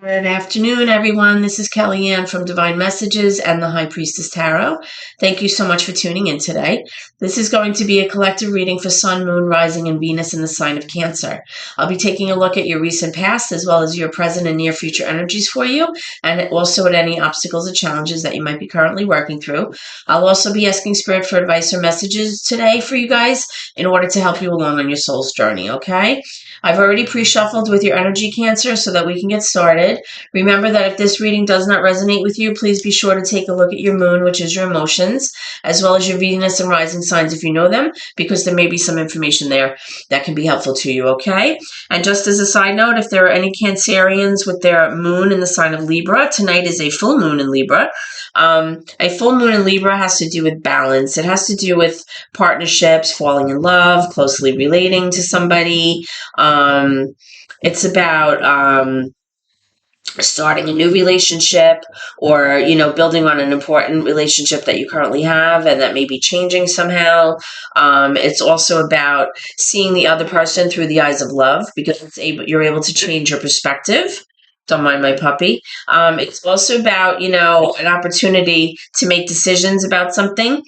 Good afternoon, everyone. This is Kellyanne from Divine Messages and the High Priestess Tarot. Thank you so much for tuning in today. This is going to be a collective reading for Sun, Moon, Rising, and Venus in the sign of Cancer. I'll be taking a look at your recent past as well as your present and near future energies for you, and also at any obstacles or challenges that you might be currently working through. I'll also be asking Spirit for advice or messages today for you guys in order to help you along on your soul's journey, okay? I've already pre-shuffled with your energy, Cancer, so that we can get started. Remember that if this reading does not resonate with you, please be sure to take a look at your moon, which is your emotions, as well as your Venus and rising signs if you know them, because there may be some information there that can be helpful to you, okay? And just as a side note, if there are any Cancerians with their moon in the sign of Libra, tonight is a full moon in Libra. A full moon in Libra has to do with balance. It has to do with partnerships, falling in love, closely relating to somebody. It's about starting a new relationship, or building on an important relationship that you currently have and that may be changing somehow. It's also about seeing the other person through the eyes of love, because you're able to change your perspective. Don't mind my puppy. It's also about, an opportunity to make decisions about something,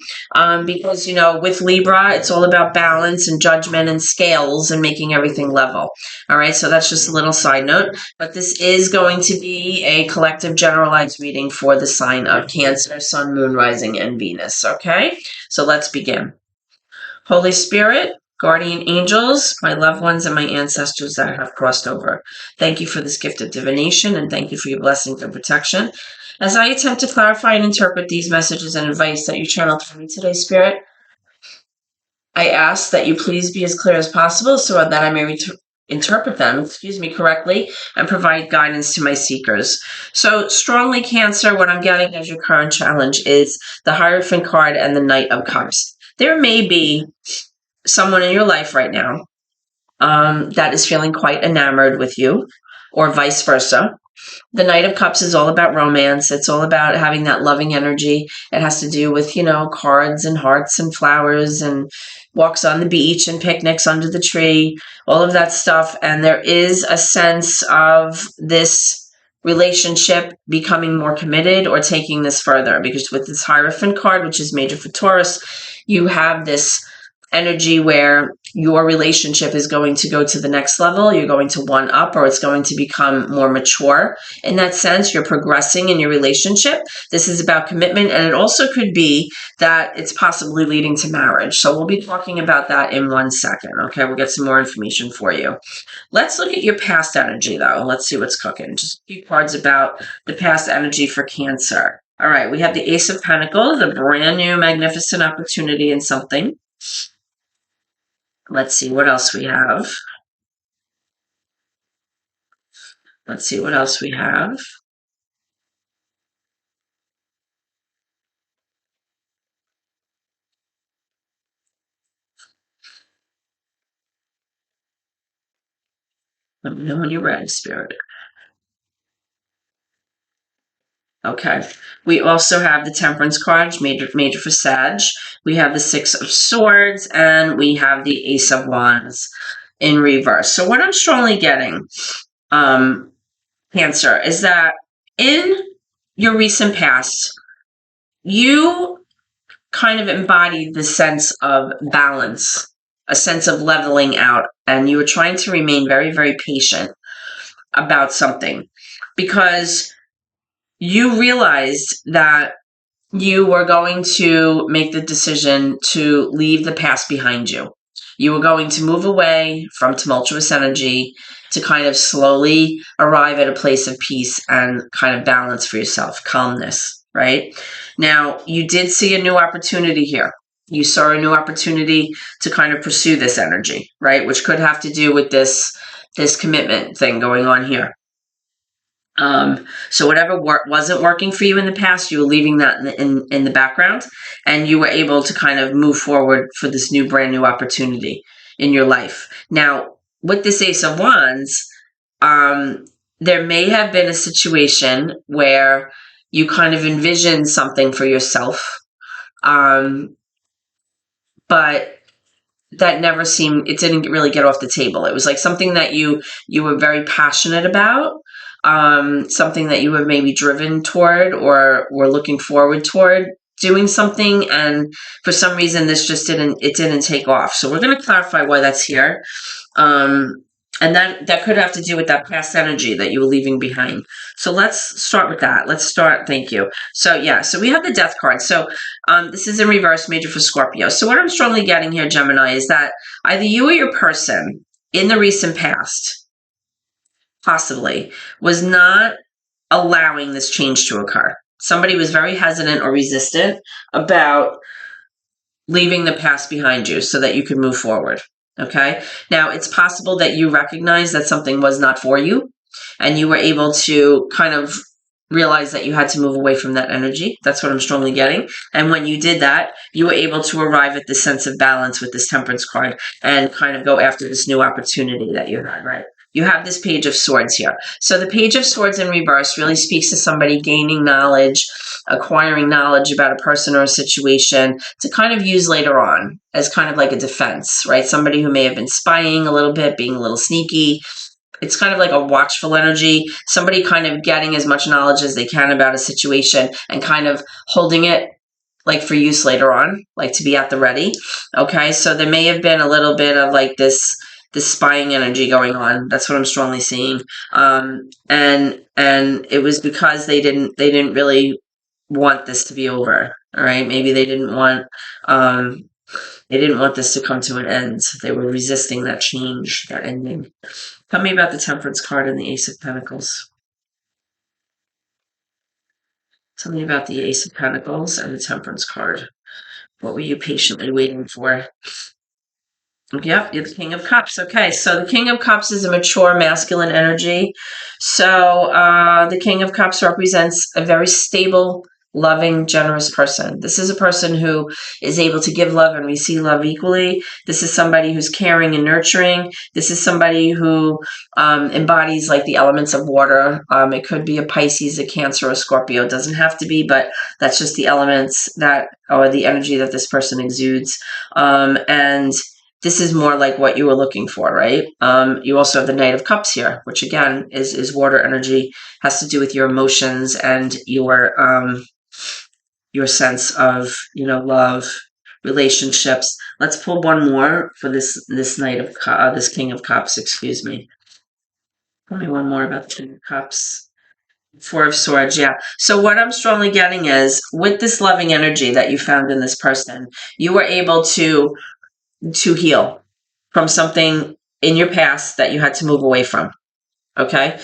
because, with Libra, it's all about balance and judgment and scales and making everything level. All right, so that's just a little side note. But this is going to be a collective generalized reading for the sign of Cancer, Sun, Moon, Rising, and Venus. Okay, so let's begin. Holy Spirit, guardian angels, my loved ones, and my ancestors that have crossed over, thank you for this gift of divination, and thank you for your blessings and protection. As I attempt to clarify and interpret these messages and advice that you channeled for me today, Spirit, I ask that you please be as clear as possible so that I may interpret them, correctly, and provide guidance to my seekers. So strongly, Cancer, what I'm getting as your current challenge is the Hierophant card and the Knight of Cups. There may be someone in your life right now that is feeling quite enamored with you, or vice versa. The Knight of Cups is all about romance. It's all about having that loving energy. It has to do with, cards and hearts and flowers and walks on the beach and picnics under the tree, all of that stuff. And there is a sense of this relationship becoming more committed or taking this further, because with this Hierophant card, which is major for Taurus, you have this energy where your relationship is going to go to the next level. You're going to one up, or it's going to become more mature. In that sense, you're progressing in your relationship. This is about commitment, and it also could be that it's possibly leading to marriage. So we'll be talking about that in 1 second. Okay, we'll get some more information for you. Let's look at your past energy, though. Let's see what's cooking. Just a few cards about the past energy for Cancer. All right, we have the Ace of Pentacles, a brand new magnificent opportunity in something. Let's see what else we have. Let's see what else we have. Let me know when you're ready, Spirit. Okay. We also have the Temperance card, major for Sag. We have the Six of Swords, and we have the Ace of Wands in reverse. So what I'm strongly getting, Cancer, is that in your recent past, you kind of embodied the sense of balance, a sense of leveling out, and you were trying to remain very, very patient about something, because you realized that you were going to make the decision to leave the past behind you. You were going to move away from tumultuous energy to kind of slowly arrive at a place of peace and kind of balance for yourself, calmness, right? Now, you did see a new opportunity here. You saw a new opportunity to kind of pursue this energy, right? Which could have to do with this commitment thing going on here. So whatever wasn't working for you in the past, you were leaving that in the background, and you were able to kind of move forward for this new, brand new opportunity in your life. Now, with this Ace of Wands, there may have been a situation where you kind of envisioned something for yourself, but that never seemed, it didn't really get off the table. It was like something that you were very passionate about, something that you were maybe driven toward or were looking forward toward doing something, and for some reason this just didn't take off. So we're going to clarify why that's here. And that could have to do with that past energy that you were leaving behind. So let's start with that. Thank you. So yeah, so we have the death card. So this is in reverse, major for Scorpio. So what I'm strongly getting here, Gemini, is that either you or your person in the recent past, possibly, was not allowing this change to occur. Somebody was very hesitant or resistant about leaving the past behind you so that you could move forward. Okay. Now, it's possible that you recognize that something was not for you and you were able to kind of realize that you had to move away from that energy. That's what I'm strongly getting. And when you did that, you were able to arrive at this sense of balance with this Temperance card and kind of go after this new opportunity that you had, right? You have this Page of Swords here. So the Page of Swords in reverse really speaks to somebody gaining knowledge, acquiring knowledge about a person or a situation to kind of use later on as kind of like a defense, right? Somebody who may have been spying a little bit, being a little sneaky. It's kind of like a watchful energy, somebody kind of getting as much knowledge as they can about a situation and kind of holding it like for use later on, like to be at the ready. Okay, so there may have been a little bit of like this spying energy going on. That's what I'm strongly seeing. And it was because they didn't really want this to be over. All right, maybe they didn't want this to come to an end. They were resisting that change, that ending. Tell me about the Temperance card and the Ace of Pentacles. Tell me about the Ace of Pentacles and the Temperance card. What were you patiently waiting for? Yep, you're the King of Cups. Okay, so the King of Cups is a mature masculine energy. So the King of Cups represents a very stable, loving, generous person. This is a person who is able to give love and receive love equally. This is somebody who's caring and nurturing. This is somebody who embodies like the elements of water. It could be a Pisces, a Cancer, a Scorpio. It doesn't have to be, but that's just the elements that, or the energy that this person exudes. And this is more like what you were looking for, right? You also have the Knight of Cups here, which again is water energy, has to do with your emotions and your sense of, love, relationships. Let's pull one more for this Knight of this King of Cups. Excuse me. Tell me one more about the King of Cups. Four of Swords, yeah. So what I'm strongly getting is with this loving energy that you found in this person, you were able to heal from something in your past that you had to move away from. Okay.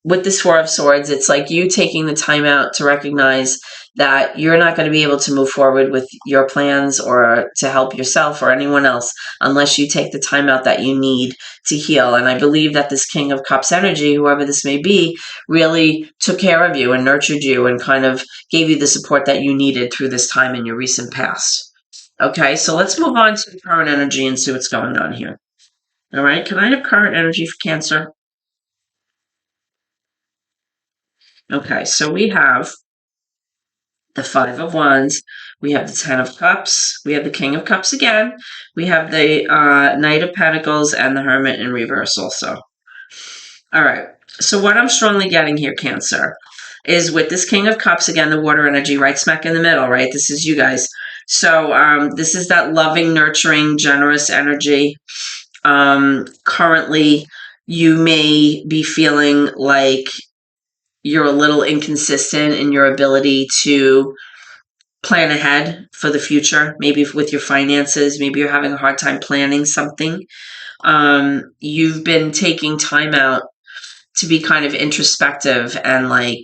With this Four of Swords, it's like you taking the time out to recognize that you're not going to be able to move forward with your plans or to help yourself or anyone else unless you take the time out that you need to heal. And I believe that this King of Cups energy, whoever this may be, really took care of you and nurtured you and kind of gave you the support that you needed through this time in your recent past. Okay, so let's move on to the current energy and see what's going on here. All right, can I have current energy for Cancer? Okay, so we have the Five of Wands, we have the Ten of Cups, we have the King of Cups again, we have the Knight of Pentacles, and the Hermit in reverse also. All right, so what I'm strongly getting here, Cancer, is with this King of Cups, again, the water energy right smack in the middle, right? This is you guys. So this is that loving, nurturing, generous energy. Currently, you may be feeling like you're a little inconsistent in your ability to plan ahead for the future, maybe with your finances. Maybe you're having a hard time planning something. You've been taking time out to be kind of introspective and like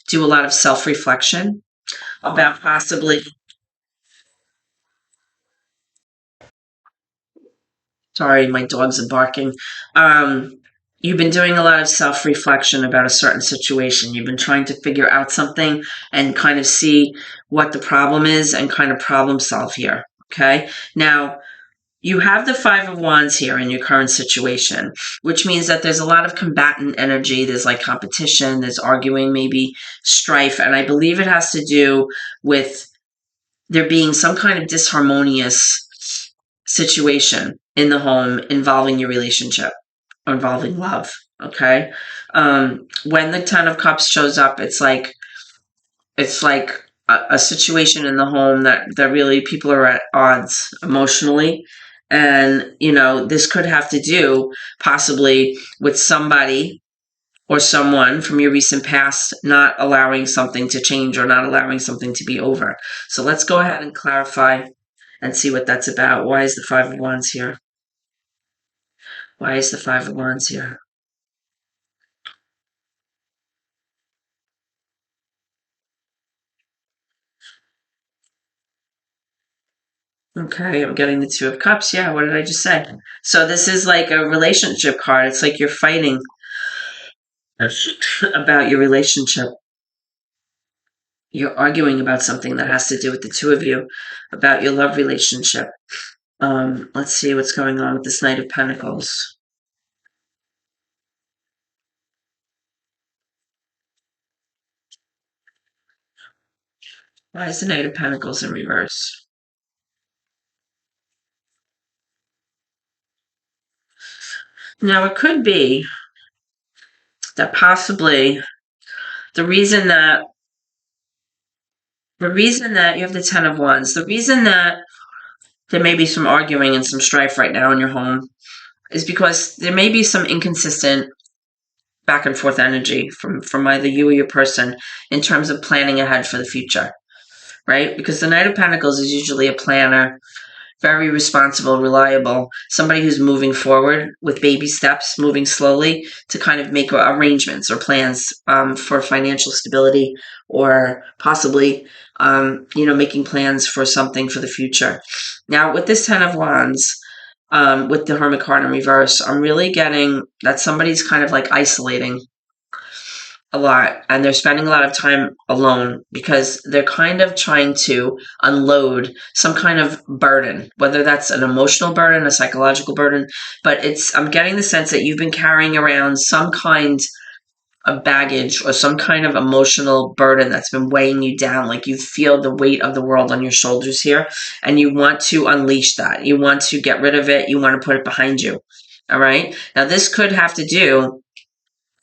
do a lot of self-reflection about possibly. Sorry, my dogs are barking. You've been doing a lot of self-reflection about a certain situation. You've been trying to figure out something and kind of see what the problem is and kind of problem solve here. Okay. Now, you have the Five of Wands here in your current situation, which means that there's a lot of combatant energy. There's like competition, there's arguing, maybe strife. And I believe it has to do with there being some kind of disharmonious situation in the home involving your relationship. involving love. Okay. When the Ten of Cups shows up, it's like a situation in the home that really people are at odds emotionally. And, this could have to do possibly with somebody or someone from your recent past not allowing something to change or not allowing something to be over. So let's go ahead and clarify and see what that's about. Why is the Five of Wands here? Why is the Five of Wands here? Okay, I'm getting the Two of Cups. Yeah, what did I just say? So this is like a relationship card. It's like you're fighting about your relationship. You're arguing about something that has to do with the two of you, about your love relationship. Let's see what's going on with this Knight of Pentacles. Why is the Knight of Pentacles in reverse? Now, it could be that possibly the reason that you have the Ten of Wands, the reason that there may be some arguing and some strife right now in your home is because there may be some inconsistent back and forth energy from either you or your person in terms of planning ahead for the future, right? Because the Knight of Pentacles is usually a planner, very responsible, reliable, somebody who's moving forward with baby steps, moving slowly to kind of make arrangements or plans for financial stability, or possibly, making plans for something for the future. Now, with this Ten of Wands, with the Hermit card in reverse, I'm really getting that somebody's kind of like isolating a lot, and they're spending a lot of time alone because they're kind of trying to unload some kind of burden, whether that's an emotional burden, a psychological burden. But I'm getting the sense that you've been carrying around some kind of baggage or some kind of emotional burden that's been weighing you down. Like you feel the weight of the world on your shoulders here, and you want to unleash that. You want to get rid of it. You want to put it behind you. All right. Now, this could have to do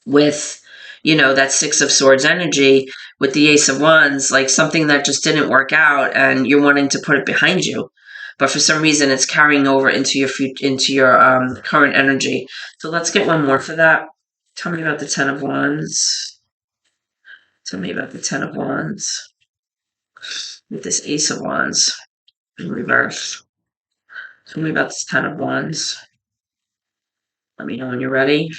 with, that Six of Swords energy with the Ace of Wands, like something that just didn't work out and you're wanting to put it behind you. But for some reason, it's carrying over into your current energy. So let's get one more for that. Tell me about the Ten of Wands. Tell me about the Ten of Wands with this Ace of Wands in reverse. Tell me about this Ten of Wands. Let me know when you're ready.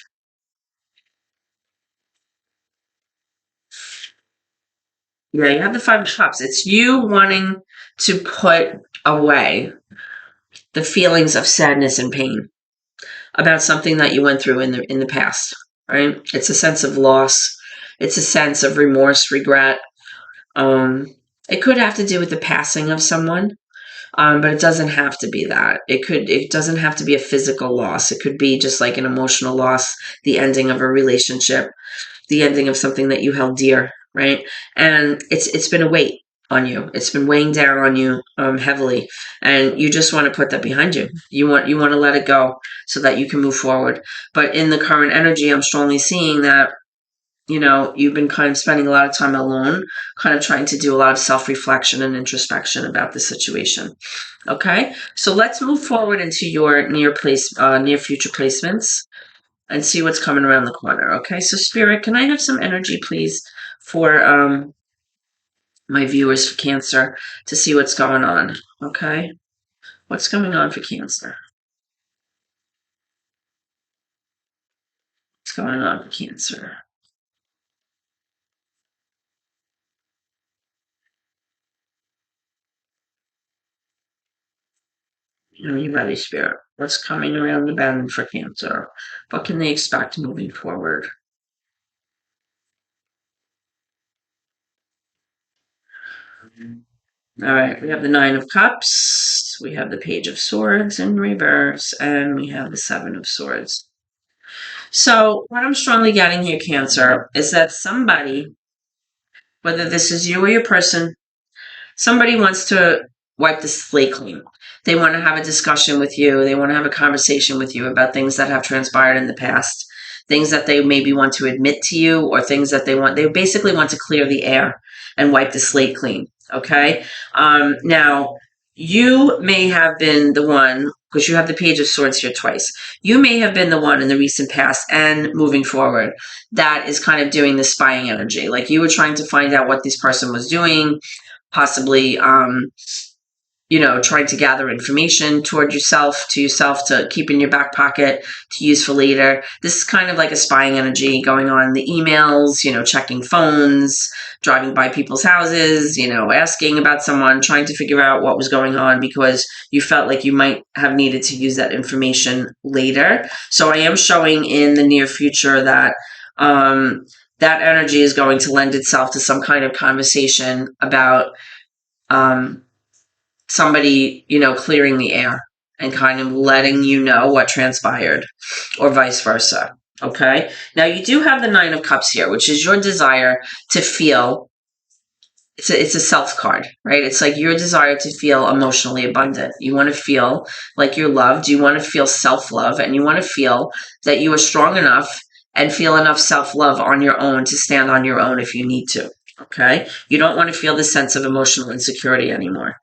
Yeah, you have the Five of Cups. It's you wanting to put away the feelings of sadness and pain about something that you went through in the past, right? It's a sense of loss. It's a sense of remorse, regret. It could have to do with the passing of someone, but it doesn't have to be that. It doesn't have to be a physical loss. It could be just like an emotional loss, the ending of a relationship, the ending of something that you held dear, right? And it's been a weight on you. It's been weighing down on you heavily, and you just want to put that behind you. You want to let it go so that you can move forward. But in the current energy, I'm strongly seeing that you've been kind of spending a lot of time alone, kind of trying to do a lot of self-reflection and introspection about the situation. Okay, so let's move forward into your near future placements and see what's coming around the corner. Okay, so Spirit, can I have some energy, please, for my viewers for Cancer to see what's going on? Okay, what's going on for Cancer? What's going on for Cancer? Are you ready, Spirit? What's coming around the bend for Cancer? What can they expect moving forward? All right, we have the Nine of Cups, we have the Page of Swords in reverse, and we have the Seven of Swords. So what I'm strongly getting here, Cancer, is that somebody, whether this is you or your person, somebody wants to wipe the slate clean. They want to have a discussion with you. They want to have a conversation with you about things that have transpired in the past, things that they maybe want to admit to you, or things that they basically want to clear the air and wipe the slate clean. Okay. Now, you may have been the one, because you have the Page of Swords here twice. You may have been the one in the recent past and moving forward that is kind of doing the spying energy. Like you were trying to find out what this person was doing, possibly trying to gather information to yourself to keep in your back pocket to use for later. This is kind of like a spying energy going on, the emails, checking phones, driving by people's houses, asking about someone, trying to figure out what was going on because you felt like you might have needed to use that information later. So I am showing in the near future that that energy is going to lend itself to some kind of conversation about somebody, clearing the air and kind of letting you know what transpired, or vice versa. Okay. Now you do have the Nine of Cups here, which is your desire to feel. It's a self card, right? It's like your desire to feel emotionally abundant. You want to feel like you're loved. You want to feel self-love, and you want to feel that you are strong enough and feel enough self-love on your own to stand on your own if you need to. Okay. You don't want to feel this sense of emotional insecurity anymore.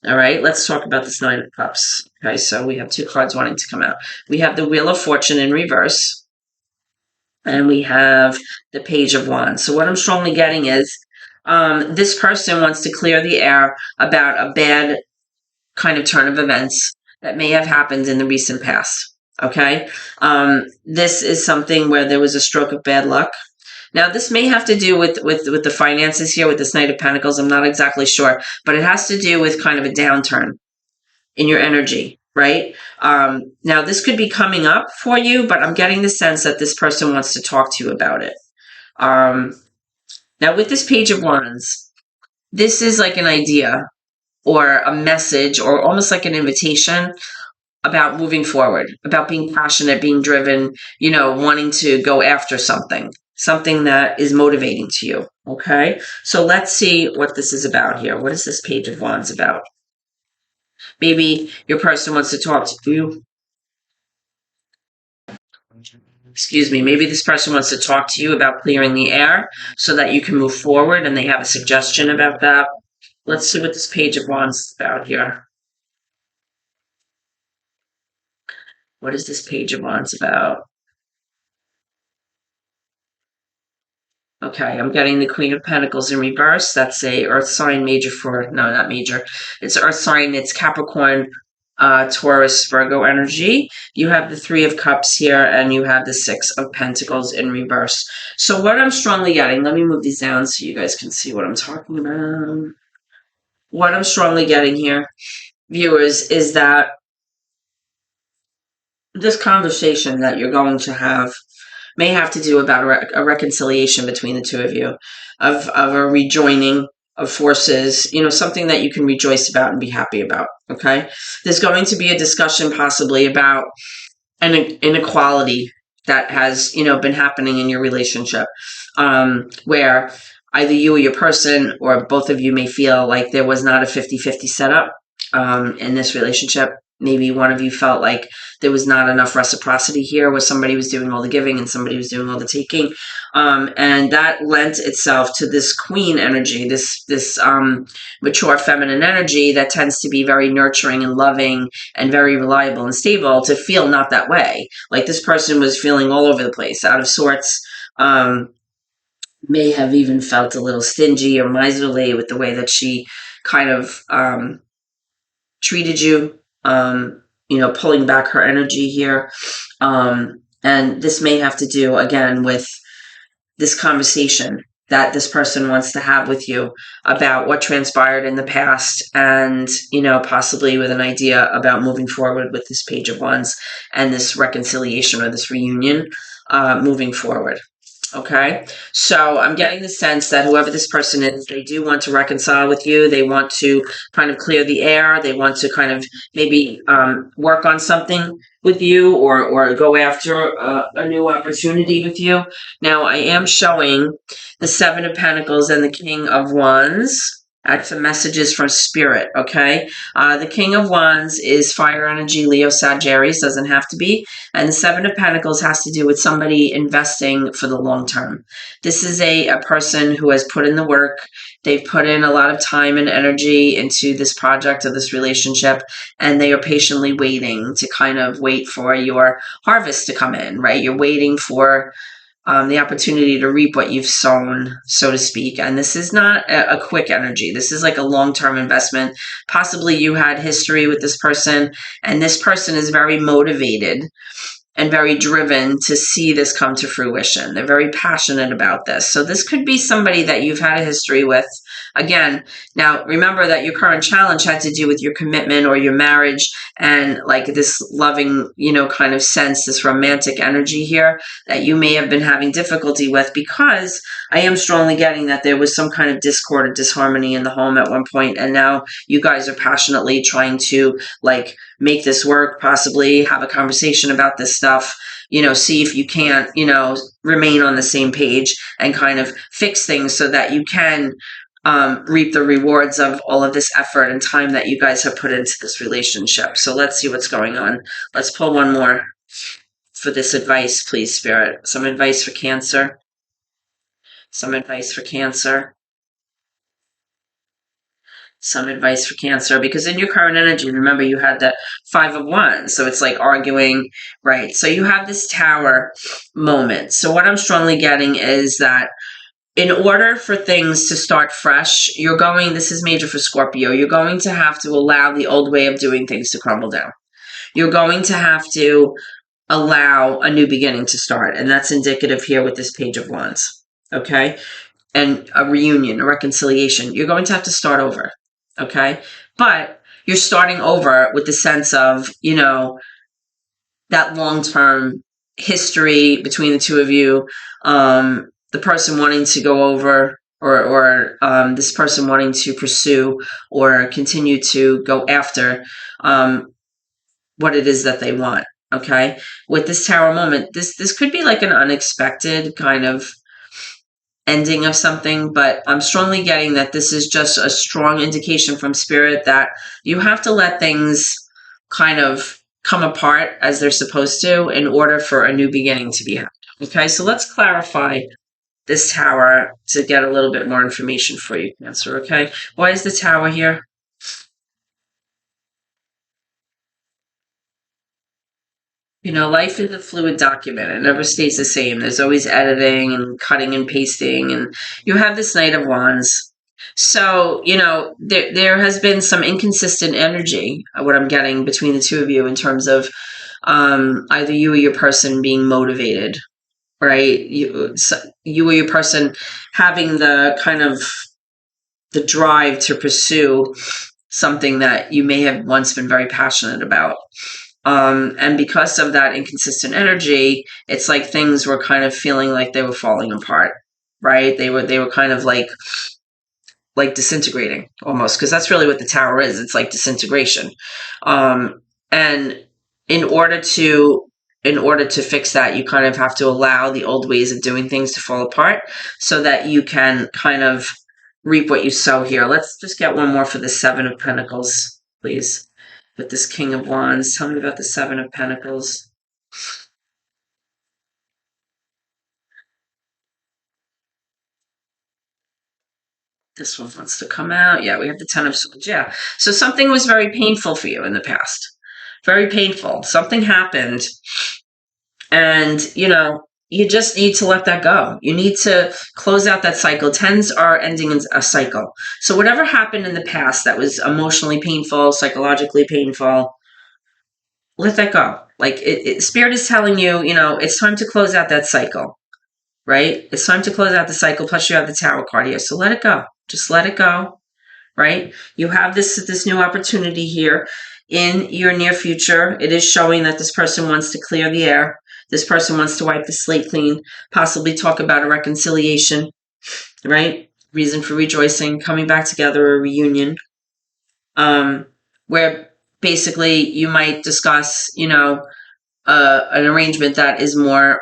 All right, let's talk about this Nine of Cups. Okay, so we have two cards wanting to come out. We have the Wheel of Fortune in reverse, and we have the Page of Wands. So what I'm strongly getting is this person wants to clear the air about a bad kind of turn of events that may have happened in the recent past. Okay, this is something where there was a stroke of bad luck. Now, this may have to do with the finances here with this Knight of Pentacles. I'm not exactly sure, but it has to do with kind of a downturn in your energy, right? Now, this could be coming up for you, but I'm getting the sense that this person wants to talk to you about it. Now, with this Page of Wands, this is like an idea or a message or almost like an invitation about moving forward, about being passionate, being driven, wanting to go after something that is motivating to you. Okay. So let's see what this is about here. What is this Page of Wands about? Maybe your person wants to talk to you. Excuse me. Maybe this person wants to talk to you about clearing the air so that you can move forward, and they have a suggestion about that. Let's see what this Page of Wands is about here. What is this Page of Wands about? Okay, I'm getting the Queen of Pentacles in reverse. That's a Earth sign major no, not major. It's Earth sign. It's Capricorn, Taurus, Virgo energy. You have the Three of Cups here, and you have the Six of Pentacles in reverse. So what I'm strongly getting, let me move these down so you guys can see what I'm talking about. What I'm strongly getting here, viewers, is that this conversation that you're going to have may have to do about a reconciliation between the two of you, of a rejoining of forces, something that you can rejoice about and be happy about, okay? There's going to be a discussion possibly about an inequality that has, been happening in your relationship, where either you or your person or both of you may feel like there was not a 50-50 setup in this relationship. Maybe one of you felt like there was not enough reciprocity here, where somebody was doing all the giving and somebody was doing all the taking. And that lent itself to this queen energy, this mature feminine energy that tends to be very nurturing and loving and very reliable and stable, to feel not that way. Like this person was feeling all over the place, out of sorts, may have even felt a little stingy or miserly with the way that she kind of treated you. Pulling back her energy here. And this may have to do, again, with this conversation that this person wants to have with you about what transpired in the past, and, possibly with an idea about moving forward with this Page of Wands and this reconciliation or this reunion moving forward. Okay, so I'm getting the sense that whoever this person is, they do want to reconcile with you. They want to kind of clear the air. They want to kind of maybe work on something with you, or go after a new opportunity with you. Now, I am showing the Seven of Pentacles and the King of Wands Add some messages from spirit, okay? The King of Wands is fire energy, Leo Sagittarius, doesn't have to be. And the Seven of Pentacles has to do with somebody investing for the long term. This is a person who has put in the work. They've put in a lot of time and energy into this project or this relationship, and they are patiently waiting to kind of wait for your harvest to come in, right? You're waiting for the opportunity to reap what you've sown, so to speak. And this is not a quick energy. This is like a long-term investment. Possibly you had history with this person, and this person is very motivated and very driven to see this come to fruition. They're very passionate about this. So this could be somebody that you've had a history with. Again, now remember that your current challenge had to do with your commitment or your marriage and like this loving, kind of sense, this romantic energy here that you may have been having difficulty with, because I am strongly getting that there was some kind of discord or disharmony in the home at one point, and now you guys are passionately trying to like make this work, possibly have a conversation about this stuff, see if you can't, remain on the same page and kind of fix things so that you can reap the rewards of all of this effort and time that you guys have put into this relationship. So let's see what's going on. Let's pull one more for this advice, please, Spirit. Some advice for Cancer. Some advice for Cancer. Some advice for Cancer, because in your current energy, remember you had that Five of Wands, so it's like arguing, right? So you have this Tower moment. So what I'm strongly getting is that in order for things to start fresh, this is major for Scorpio, you're going to have to allow the old way of doing things to crumble down. You're going to have to allow a new beginning to start, and that's indicative here with this Page of Wands, okay? And a reunion, a reconciliation. You're going to have to start over, okay? But you're starting over with the sense of, that long-term history between the two of you, the person wanting to go over or this person wanting to pursue or continue to go after what it is that they want, okay? With this Tower moment, this could be like an unexpected kind of ending of something, but I'm strongly getting that this is just a strong indication from Spirit that you have to let things kind of come apart as they're supposed to in order for a new beginning to be had. Okay, so let's clarify this Tower to get a little bit more information for you, Cancer, okay? Why is the Tower here? Life is a fluid document. It never stays the same. There's always editing and cutting and pasting, and you have this Knight of Wands. So, there has been some inconsistent energy, what I'm getting between the two of you in terms of either you or your person being motivated, right? You or your person having the kind of the drive to pursue something that you may have once been very passionate about. And because of that inconsistent energy, it's like things were kind of feeling like they were falling apart, right? They were kind of like disintegrating almost, because that's really what the Tower is. It's like disintegration. And in order to fix that, you kind of have to allow the old ways of doing things to fall apart so that you can kind of reap what you sow here. Let's just get one more for the Seven of Pentacles, please. With this King of Wands, tell me about the Seven of Pentacles. This one wants to come out. Yeah, we have the Ten of Swords. Yeah. So something was very painful for you in the past. Very painful. Something happened. And, you just need to let that go. You need to close out that cycle. Tens are ending in a cycle. So whatever happened in the past that was emotionally painful, psychologically painful, let that go. Like Spirit is telling you, it's time to close out that cycle, right? It's time to close out the cycle. Plus you have the Tower card here. So let it go. Just let it go, right? You have this new opportunity here in your near future. It is showing that this person wants to clear the air. This person wants to wipe the slate clean, possibly talk about a reconciliation, right? Reason for rejoicing, coming back together, a reunion, where basically you might discuss, an arrangement that is more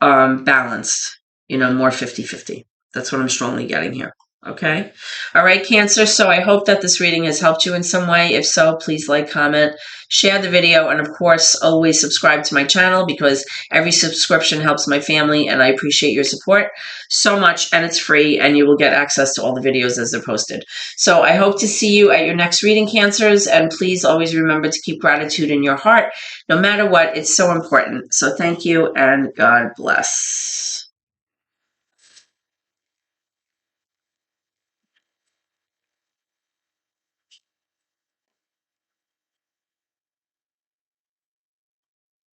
balanced, more 50-50. That's what I'm strongly getting here. Okay. All right, Cancer. So I hope that this reading has helped you in some way. If so, please like, comment, share the video, and of course, always subscribe to my channel because every subscription helps my family and I appreciate your support so much, and it's free and you will get access to all the videos as they're posted. So I hope to see you at your next reading, Cancers, and please always remember to keep gratitude in your heart. No matter what, it's so important. So thank you and God bless.